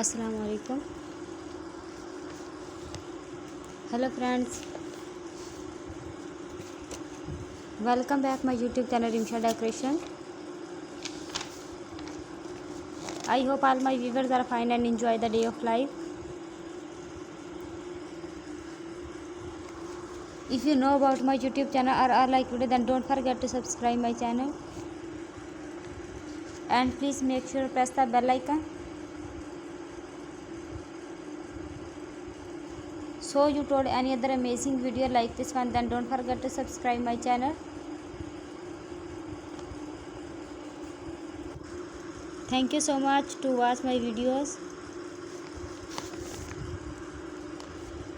Assalamu alaikum. Hello friends, welcome back my YouTube channel Rimsha Decoration. I hope all my viewers are fine and enjoy the day of life. If you know about my YouTube channel or are like today, then don't forget to subscribe my channel and please make sure to press the bell icon so you told any other amazing video like this one, then don't forget to subscribe my channel. Thank you so much to watch my videos.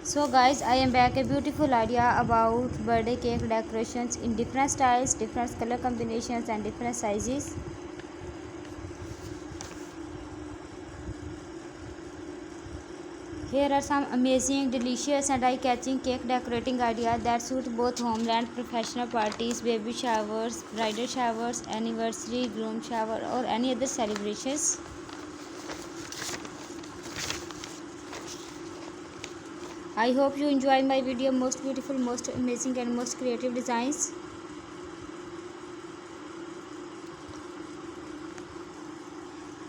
So guys, I am back a beautiful idea about birthday cake decorations in different styles, different color combinations and different sizes. Here are some amazing, delicious and eye-catching cake decorating ideas that suit both homeland professional parties, baby showers, bridal showers, anniversary, groom shower or any other celebrations. I hope you enjoy my video. Most beautiful, most amazing and most creative designs.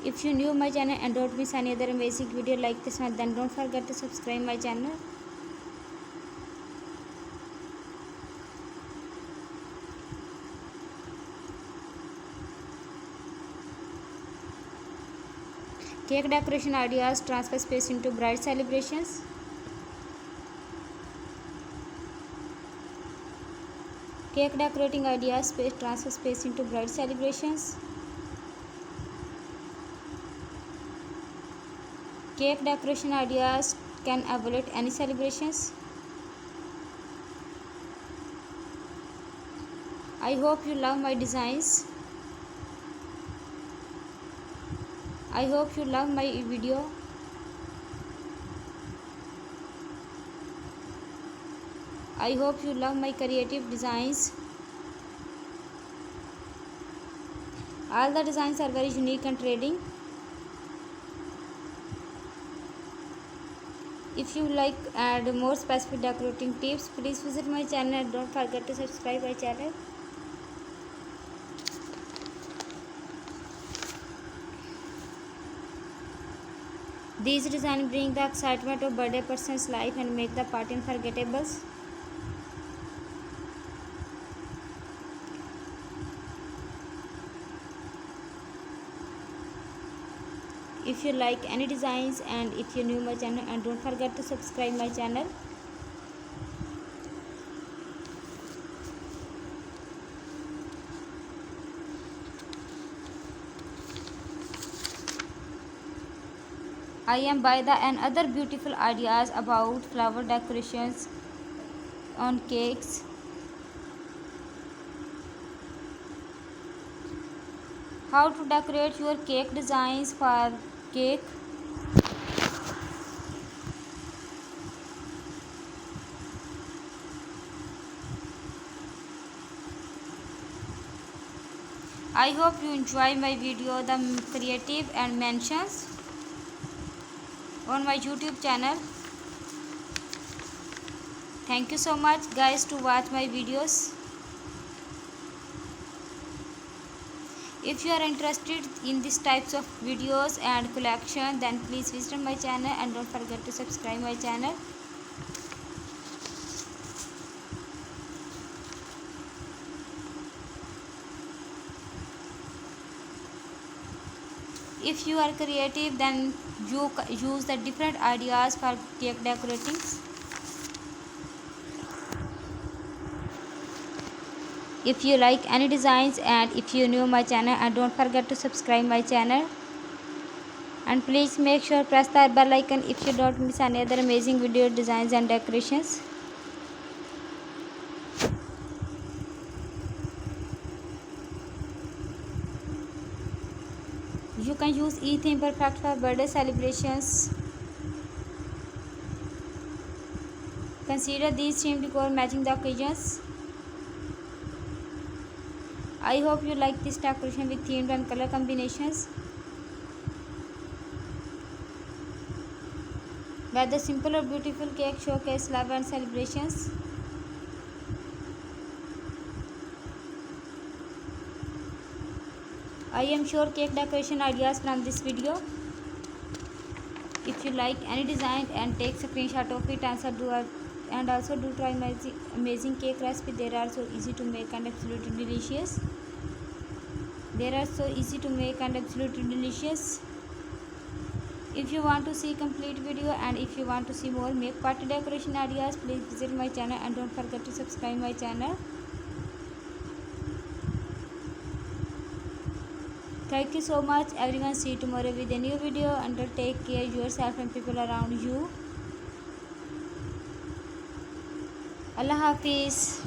If you new my channel and don't miss any other amazing video like this one, then don't forget to subscribe my channel. Cake decoration ideas transfer space into bride celebrations. Cake decorating ideas transfer space into bride celebrations. Cake decoration ideas can evaluate any celebrations. I hope you love my designs. I hope you love my video. I hope you love my creative designs. All the designs are very unique and trading. If you like add more specific decorating tips, please visit my channel and don't forget to subscribe my channel. These designs bring the excitement of birthday person's life and make the party unforgettable. If you like any designs and if you new my channel, and don't forget to subscribe my channel. I am by the and other beautiful ideas about flower decorations on cakes. How to decorate your cake designs for cake. I hope you enjoy my video, the creative and mentions on my YouTube channel. Thank you so much guys to watch my videos. If you are interested in these types of videos and collection, then please visit my channel and don't forget to subscribe my channel. If you are creative, then you use the different ideas for cake decorating. If you like any designs and if you new my channel, and don't forget to subscribe my channel and please make sure press the bell icon if you don't miss any other amazing video designs and decorations. You can use each theme perfect for birthday celebrations. Consider these theme decor matching the occasions. I hope you like this decoration with themed and color combinations. whether simple or beautiful cake showcase love and celebrations. I am sure cake decoration ideas from this video. If you like any design and take screenshot of it and also do try my amazing cake recipe. They are so easy to make and absolutely delicious. If you want to see complete video and if you want to see more make party decoration ideas, please visit my channel and don't forget to subscribe my channel. Thank you so much everyone. See you tomorrow with a new video. Until take care yourself and people around you. Allah Hafiz.